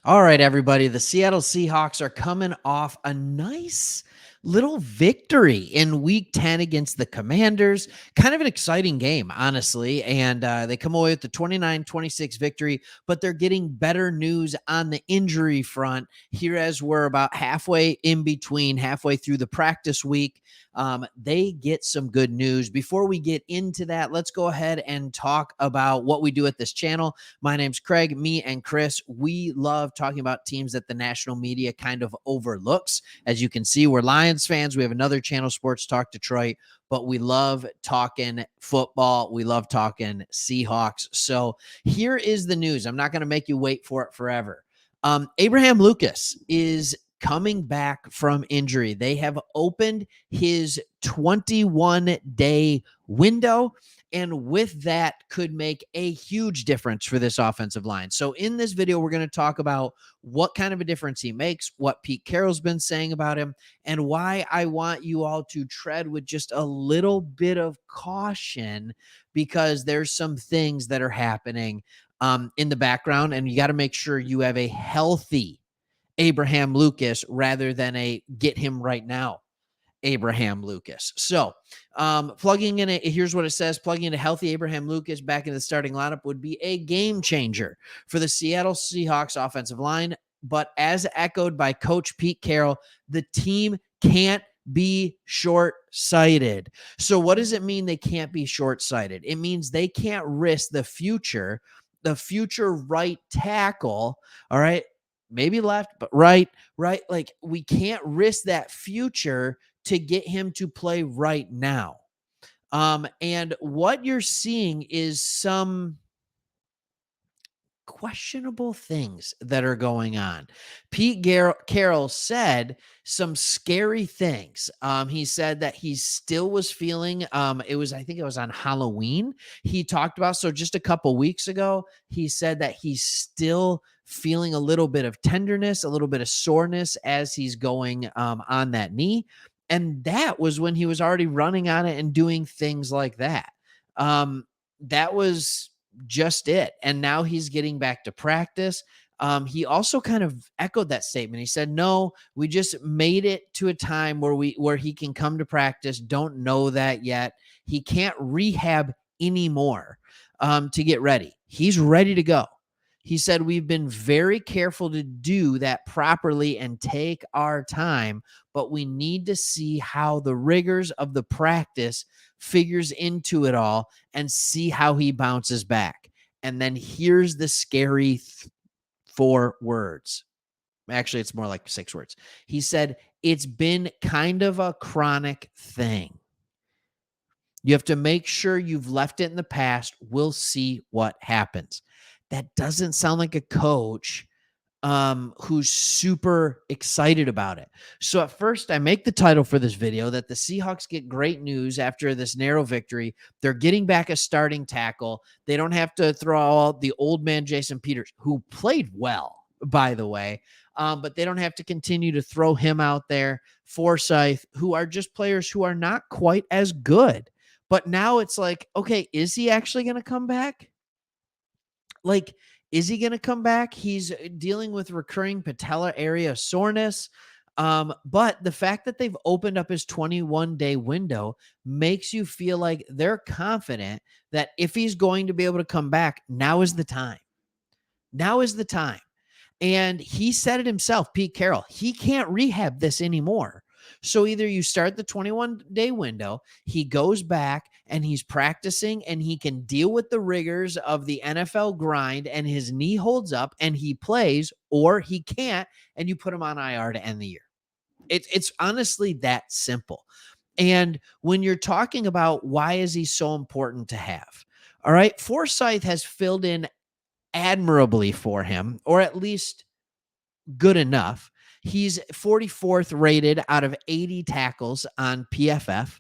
All right, everybody. The Seattle Seahawks are coming off a nice little victory in week 10 against the Commanders. Kind of an exciting game, honestly. And they come away with the 29-26 victory, but they're getting better news on the injury front here as we're about halfway in between, halfway through the practice week. They get some good news. Before we get into that, let's go ahead and talk about what we do at this channel. My name's Craig. Me and Chris, we love talking about teams that the national media kind of overlooks. As you can see, we're Lions fans. We have another channel, Sports Talk Detroit, but we love talking football. We love talking Seahawks. So here is the news. I'm not going to make you wait for it forever. Abraham Lucas is coming back from injury. They have opened his 21-day window, and with that could make a huge difference for this offensive line. So in this video, we're going to talk about what kind of a difference he makes, what Pete Carroll's been saying about him, and why I want you all to tread with just a little bit of caution, because there's some things that are happening in the background, and you got to make sure you have a healthy Abraham Lucas rather than a get him right now Abraham Lucas. So plugging in here's what it says: plugging in a healthy Abraham Lucas back in the starting lineup would be a game changer for the Seattle Seahawks offensive line. But as echoed by Coach Pete Carroll, the team can't be short-sighted. So what does it mean they can't be short-sighted? It means they can't risk the future right tackle, all right? Maybe left, but right. Like, we can't risk that future to get him to play right now. And what you're seeing is some questionable things that are going on. Pete Carroll said some scary things. He said that he still was feeling, I think it was on Halloween. He talked about, so just a couple weeks ago, he said that he's still feeling a little bit of tenderness, a little bit of soreness as he's going on that knee. And that was when he was already running on it and doing things like that. That was just it. And now he's getting back to practice. He also kind of echoed that statement. He said, no, we just made it to a time where he can come to practice. Don't know that yet. He can't rehab anymore to get ready. He's ready to go. He said, we've been very careful to do that properly and take our time, but we need to see how the rigors of the practice figures into it all and see how he bounces back. And then here's the scary 4 words. Actually, it's more like 6 words. He said, it's been kind of a chronic thing. You have to make sure you've left it in the past. We'll see what happens. That doesn't sound like a coach who's super excited about it. So at first, I make the title for this video that the Seahawks get great news after this narrow victory. They're getting back a starting tackle. They don't have to throw out the old man Jason Peters, who played well, by the way, but they don't have to continue to throw him out there. Forsyth, who are just players who are not quite as good. But now it's like, okay, is he actually going to come back? Like, is he going to come back? He's dealing with recurring patella area soreness. But the fact that they've opened up his 21-day window makes you feel like they're confident that if he's going to be able to come back, now is the time. Now is the time. And he said it himself, Pete Carroll, he can't rehab this anymore. So either you start the 21-day window, he goes back and he's practicing and he can deal with the rigors of the NFL grind and his knee holds up and he plays, or he can't and you put him on IR to end the year. It's honestly that simple. And when you're talking about why is he so important to have, all right, Forsyth has filled in admirably for him, or at least good enough. He's 44th rated out of 80 tackles on PFF.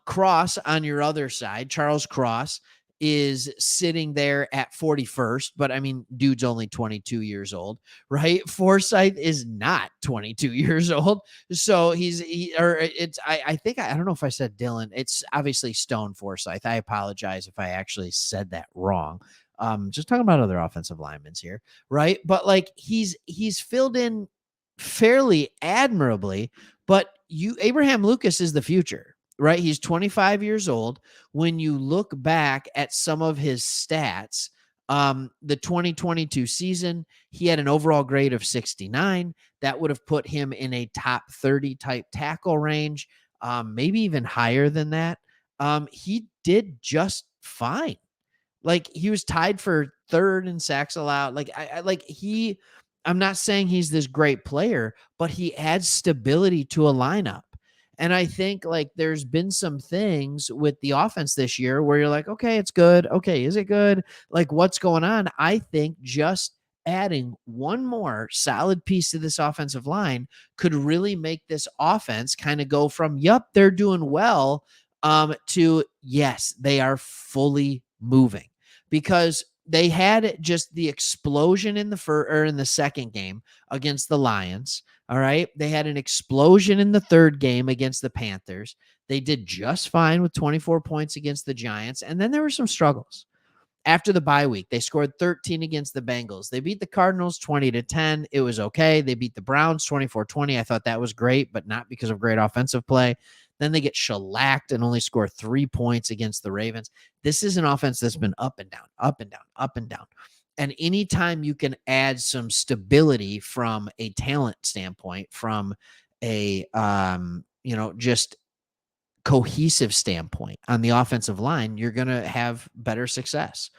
Cross on your other side, Charles Cross, is sitting there at 41st, but I mean, dude's only 22 years old, right? Forsyth is not 22 years old. So I don't know if I said Dylan. It's obviously Stone Forsyth. I apologize if I actually said that wrong. Just talking about other offensive linemen here, right? But like he's filled in fairly admirably. But Abraham Lucas is the future, right? He's 25 years old. When you look back at some of his stats, the 2022 season, he had an overall grade of 69. That would have put him in a top 30 type tackle range, maybe even higher than that. He did just fine. Like he was tied for third in sacks allowed. Like I'm not saying he's this great player, but he adds stability to a lineup. And I think like there's been some things with the offense this year where you're like, okay, it's good. Okay, is it good? Like what's going on? I think just adding one more solid piece to this offensive line could really make this offense kind of go from, yup, they're doing well, to yes, they are fully moving, because they had just the explosion in the first or in the second game against the Lions. All right. They had an explosion in the third game against the Panthers. They did just fine with 24 points against the Giants. And then there were some struggles. After the bye week, they scored 13 against the Bengals. They beat the Cardinals 20-10. It was okay. They beat the Browns 24-20. I thought that was great, but not because of great offensive play. Then they get shellacked and only score 3 points against the Ravens. This is an offense that's been up and down, up and down, up and down. And anytime you can add some stability from a talent standpoint, from a just cohesive standpoint on the offensive line, you're going to have better success.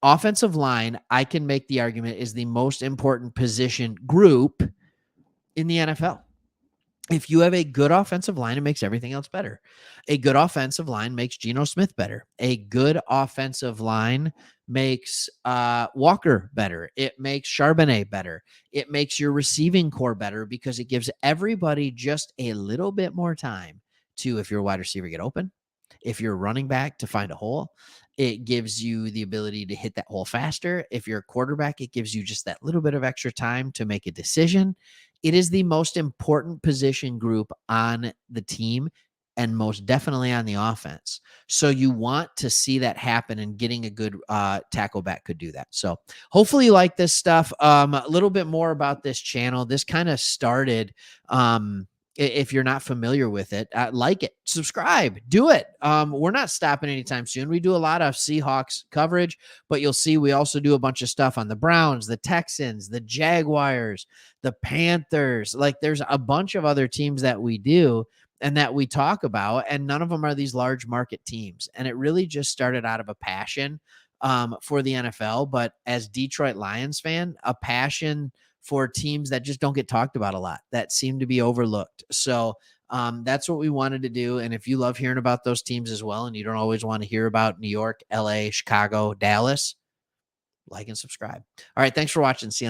Offensive line, I can make the argument, is the most important position group in the NFL. If you have a good offensive line, it makes everything else better. A good offensive line makes Geno Smith better. A good offensive line makes Walker better. It makes Charbonnet better. It makes your receiving core better because it gives everybody just a little bit more time to, if you're a wide receiver, get open. If you're a running back, to find a hole. It gives you the ability to hit that hole faster. If you're a quarterback, it gives you just that little bit of extra time to make a decision. It is the most important position group on the team and most definitely on the offense. So you want to see that happen, and getting a good tackle back could do that. So hopefully you like this stuff. A little bit more about this channel. This kind of started, if you're not familiar with it, like it, subscribe, do it. We're not stopping anytime soon. We do a lot of Seahawks coverage, but you'll see we also do a bunch of stuff on the Browns, the Texans, the Jaguars, the Panthers. Like there's a bunch of other teams that we do and that we talk about, and none of them are these large market teams. And it really just started out of a passion for the NFL, but as Detroit Lions fan, a passion for teams that just don't get talked about a lot, that seem to be overlooked. So that's what we wanted to do. And if you love hearing about those teams as well, and you don't always want to hear about New York, LA, Chicago, Dallas, like and subscribe. All right. Thanks for watching. See you on the